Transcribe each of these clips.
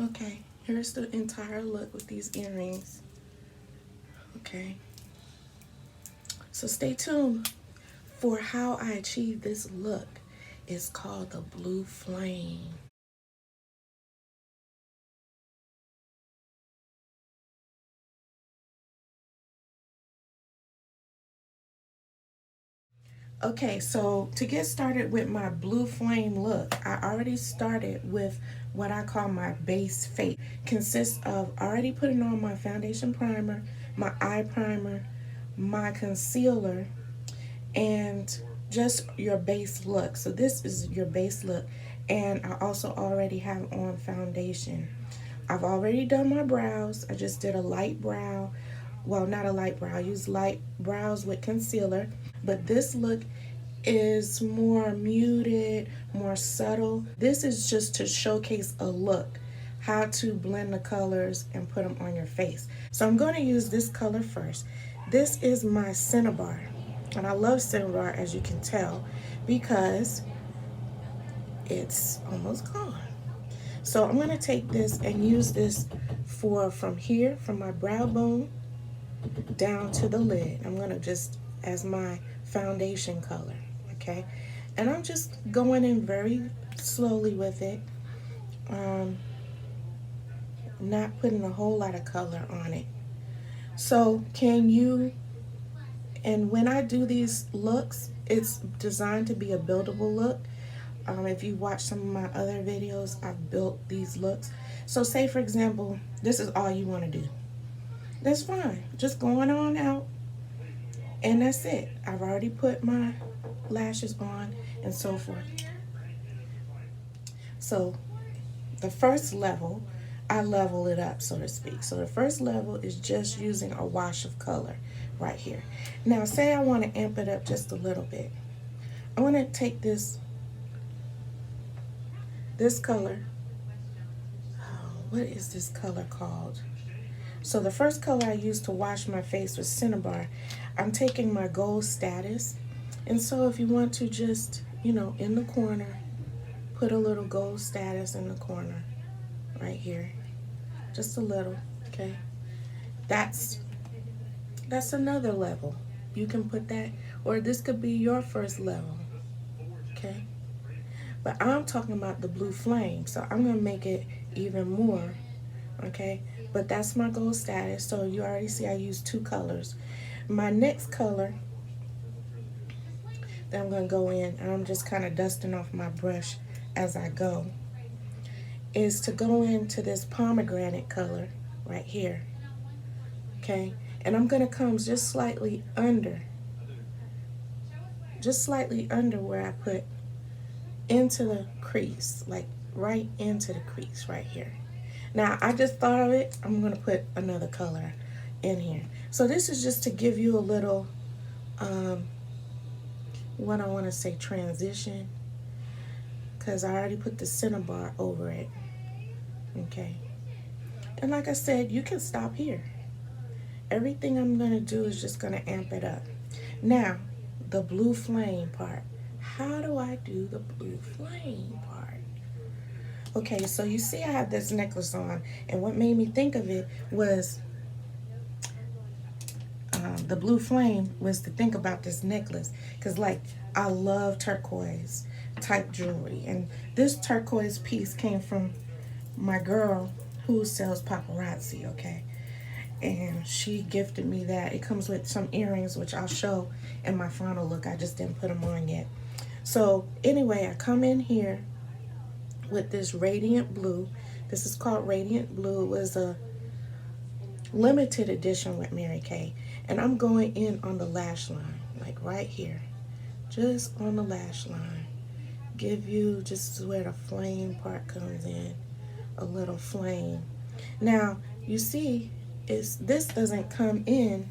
Okay, here's the entire look with these earrings. Okay, so stay tuned for how I achieved this look. It's called the Blue Flame. Okay, so to get started with my Blue Flame look, I already started with what I call my base face. Consists of already putting on my foundation primer, my eye primer, my concealer, and just your base look. So this is your base look, and I also already have on foundation. I've already done my brows. I just did a light brow. Well, not a light brow. I use light brows with concealer, but this look is more muted, more subtle. This is just to showcase a look, how to blend the colors and put them on your face. So I'm going to use this color first. This is my Cinnabar, and I love Cinnabar, as you can tell, because it's almost gone. So I'm going to take this and use this for from here, from my brow bone down to the lid. I'm going to just as my foundation color, okay? And I'm just going in very slowly with it, um, not putting a whole lot of color on it. So can you, and when I do these looks, it's designed to be a buildable look. If you watch some of my other videos, I've built these looks. So say for example, this is all you want to do. That's fine. Just going on out, and that's it. I've already put my lashes on and so forth. So the first level, I level it up, so to speak. So the first level is just using a wash of color right here. Now say I want to amp it up just a little bit. I want to take this color. What is this color called? So the first color I used to wash my face was Cinnabar. I'm taking my gold status. And so if you want to just, in the corner, put a little gold status in the corner right here. Just a little, okay? That's another level. You can put that, or this could be your first level, okay? But I'm talking about the Blue Flame, so I'm gonna make it even more, okay? But that's my gold status, so you already see I use two colors. My next color that I'm gonna go in, and I'm just kind of dusting off my brush as I go, is to go into this pomegranate color right here, okay? And I'm gonna come just slightly under where I put into the crease, like right into the crease right here. Now I just thought of it, I'm gonna put another color in here. So this is just to give you a little, what I wanna say, transition, because I already put the Cinnabar over it, okay? And like I said, you can stop here. Everything I'm gonna do is just gonna amp it up. Now, the Blue Flame part. How do I do the Blue Flame part? Okay, so you see I have this necklace on, and what made me think of it was the Blue Flame was to think about this necklace, because like I love turquoise type jewelry, and this turquoise piece came from my girl who sells paparazzi, okay? And she gifted me that. It comes with some earrings, which I'll show in my final look. I just didn't put them on yet. So anyway, I come in here with this radiant blue. This is called Radiant Blue. It was a limited edition with Mary Kay. And I'm going in on the lash line, like right here. Just on the lash line. Give you just where the flame part comes in. A little flame. Now, you see, this doesn't come in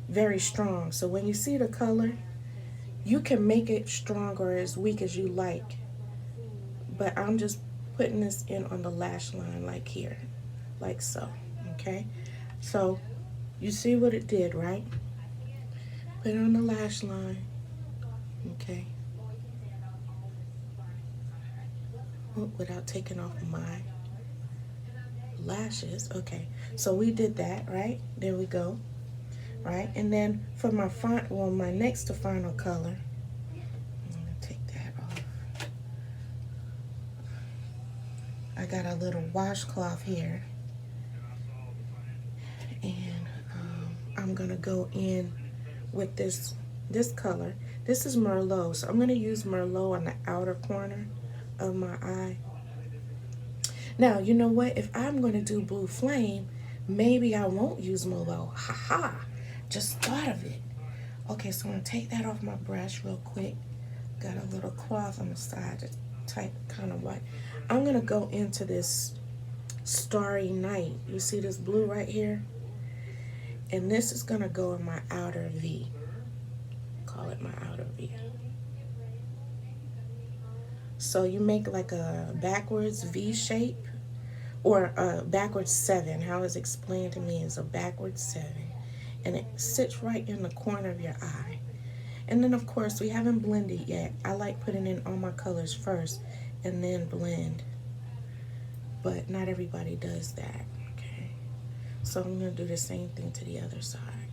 very strong. So when you see the color, you can make it strong or as weak as you like. But I'm just putting this in on the lash line like here, like so, okay? So you see what it did, right? Put it on the lash line, okay? Without taking off my lashes. Okay, so we did that, right? There we go. Right, and then for my my next to final color, I'm gonna take that off. I got a little washcloth here, and I'm gonna go in with this color. This is Merlot, so I'm gonna use Merlot on the outer corner of my eye. Now, you know what? If I'm gonna do Blue Flame, maybe I won't use Merlot. Haha! Just thought of it. Okay, so I'm gonna take that off my brush real quick. Got a little cloth on the side to type kind of white. I'm gonna go into this Starry Night. You see this blue right here? And this is gonna go in my outer V. Call it my outer V. So you make like a backwards V shape, or a backwards 7. How it's explained to me is a backwards 7. And it sits right in the corner of your eye. And then of course we haven't blended yet. I like putting in all my colors first and then blend. But not everybody does that. Okay. So I'm gonna do the same thing to the other side.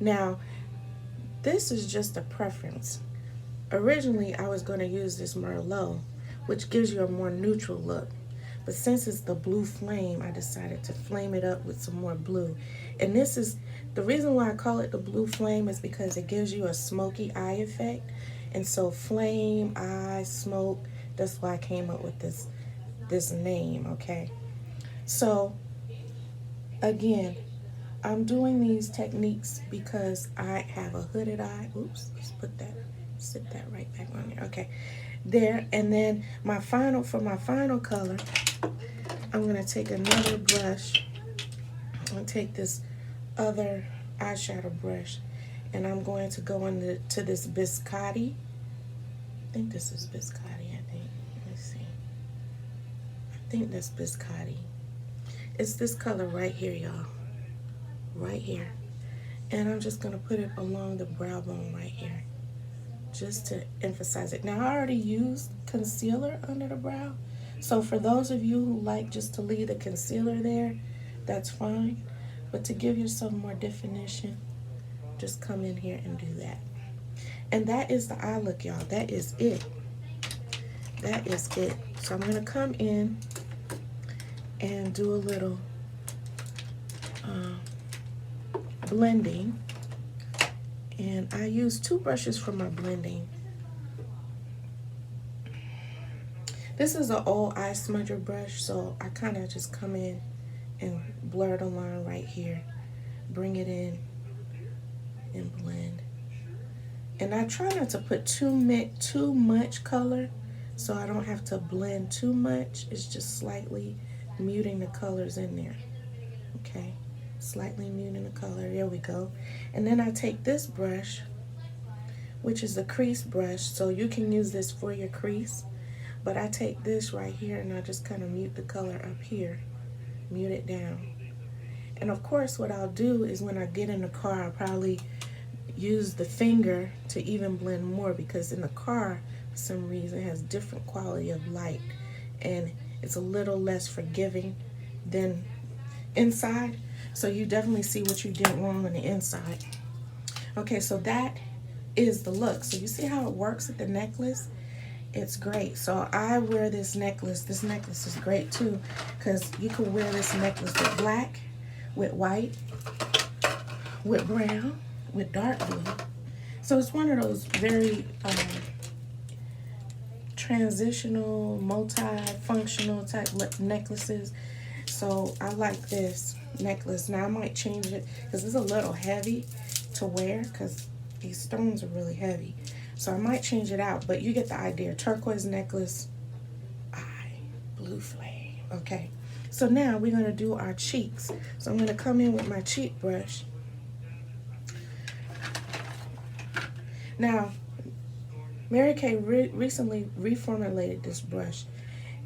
Now, this is just a preference. Originally I was gonna use this Merlot, which gives you a more neutral look. But since it's the Blue Flame, I decided to flame it up with some more blue. And this is, the reason why I call it the Blue Flame is because it gives you a smoky eye effect. And so flame, eye, smoke, that's why I came up with this name, okay? So, again, I'm doing these techniques because I have a hooded eye. Oops, let's sit that right back on there. Okay, there. And then for my final color, I'm gonna take another brush. I'm gonna take this other eyeshadow brush, and I'm going to go into this Biscotti. I think this is Biscotti, I think. Let me see. I think that's Biscotti. It's this color right here, y'all. Right here. And I'm just gonna put it along the brow bone right here, just to emphasize it. Now, I already used concealer under the brow, so for those of you who like just to leave the concealer there, that's fine. But to give yourself more definition, just come in here and do that. And that is the eye look, y'all. That is it. That is it. So I'm gonna come in and do a little blending. And I use 2 brushes for my blending. This is an old eye smudger brush, so I kind of just come in and blur the line right here, bring it in and blend. And I try not to put too much color, so I don't have to blend too much. It's just slightly muting the colors in there. Okay, slightly muting the color. There we go. And then I take this brush, which is a crease brush, so you can use this for your crease. But I take this right here and I just kind of mute the color up here, mute it down. And of course what I'll do is when I get in the car, I'll probably use the finger to even blend more, because in the car, for some reason, it has different quality of light and it's a little less forgiving than inside. So you definitely see what you did wrong on the inside. Okay, so that is the look. So you see how it works with the necklace? It's great. So I wear this necklace. This necklace is great too, because you can wear this necklace with black, with white, with brown, with dark blue. So it's one of those very transitional, multi-functional type necklaces. So I like this necklace. Now I might change it because it's a little heavy to wear, because these stones are really heavy. So I might change it out, but you get the idea. Turquoise necklace, eye, blue flame. Okay, so now we're gonna do our cheeks. So I'm gonna come in with my cheek brush. Now, Mary Kay recently reformulated this brush.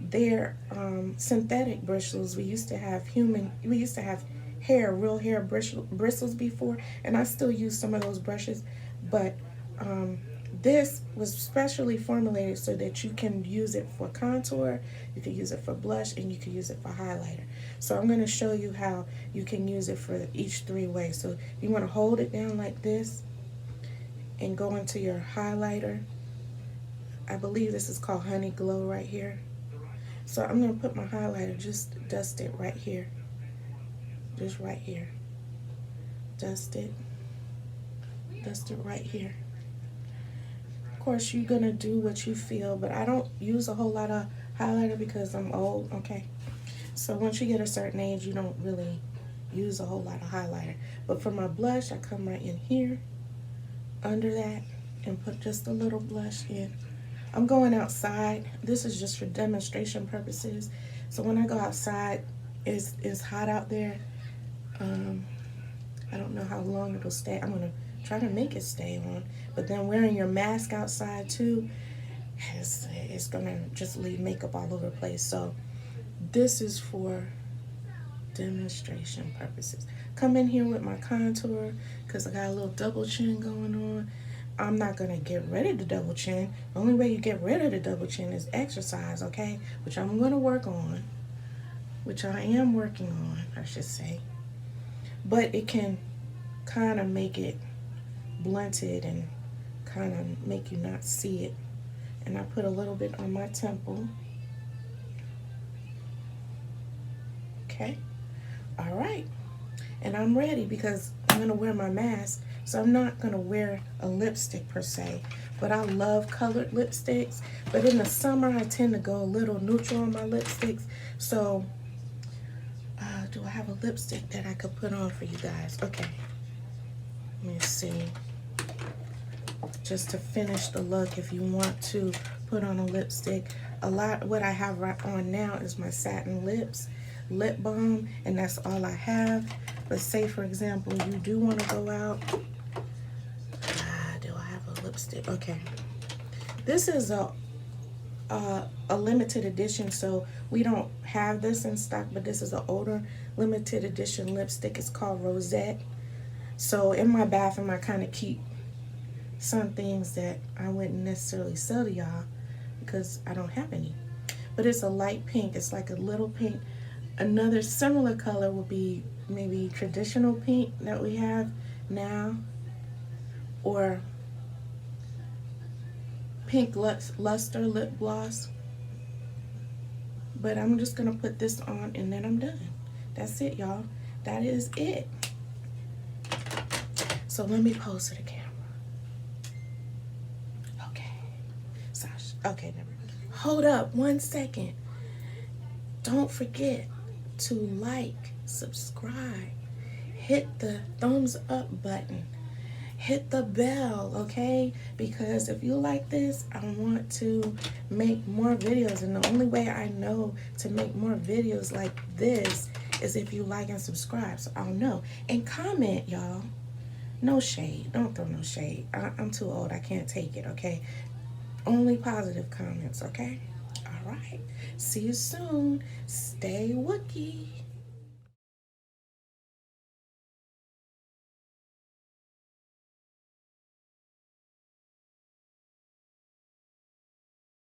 They're synthetic bristles. We used to have hair, real hair bristles before, and I still use some of those brushes, but This was specially formulated so that you can use it for contour, you can use it for blush, and you can use it for highlighter. So I'm going to show you how you can use it for each three ways. So you want to hold it down like this and go into your highlighter. I believe this is called Honey Glow right here. So I'm going to put my highlighter, just dust it right here. Just right here. Dust it right here. Of course, you're gonna do what you feel, but I don't use a whole lot of highlighter because I'm old, okay? So once you get a certain age, you don't really use a whole lot of highlighter. But for my blush, I come right in here, under that, and put just a little blush in. I'm going outside. This is just for demonstration purposes. So when I go outside, it's hot out there. I don't know how long it'll stay. I'm gonna try to make it stay on. But then wearing your mask outside too, it's gonna just leave makeup all over the place. So this is for demonstration purposes. Come in here with my contour because I got a little double chin going on. I'm not gonna get rid of the double chin. The only way you get rid of the double chin is exercise, okay? Which I'm gonna work on. Which I am working on, I should say. But it can kind of make it blunted and kind of make you not see it. And I put a little bit on my temple. Okay. All right. And I'm ready because I'm going to wear my mask. So I'm not going to wear a lipstick per se. But I love colored lipsticks. But in the summer, I tend to go a little neutral on my lipsticks. So do I have a lipstick that I could put on for you guys? Okay. Let me see. Just to finish the look, if you want to put on a lipstick, what I have right on now is my Satin Lips lip balm, and that's all I have. But say, for example, you do want to go out. Do I have a lipstick? Okay. This is a limited edition, so we don't have this in stock, but this is an older limited edition lipstick. It's called Rosette. So in my bathroom, I kind of keep some things that I wouldn't necessarily sell to y'all because I don't have any. But it's a light pink. It's like a little pink. Another similar color would be maybe traditional pink that we have now, or pink luster lip gloss. But I'm just gonna put this on and then I'm done. That's it, y'all. That is it. So let me pose to the camera. Okay. Sasha. Okay, never mind. Hold up 1 second. Don't forget to like, subscribe, hit the thumbs up button, hit the bell, okay? Because if you like this, I want to make more videos, and the only way I know to make more videos like this is if you like and subscribe, so I'll know. And comment, y'all. No shade. Don't throw no shade. I'm too old. I can't take it, okay? Only positive comments, okay? All right. See you soon. Stay Wookie.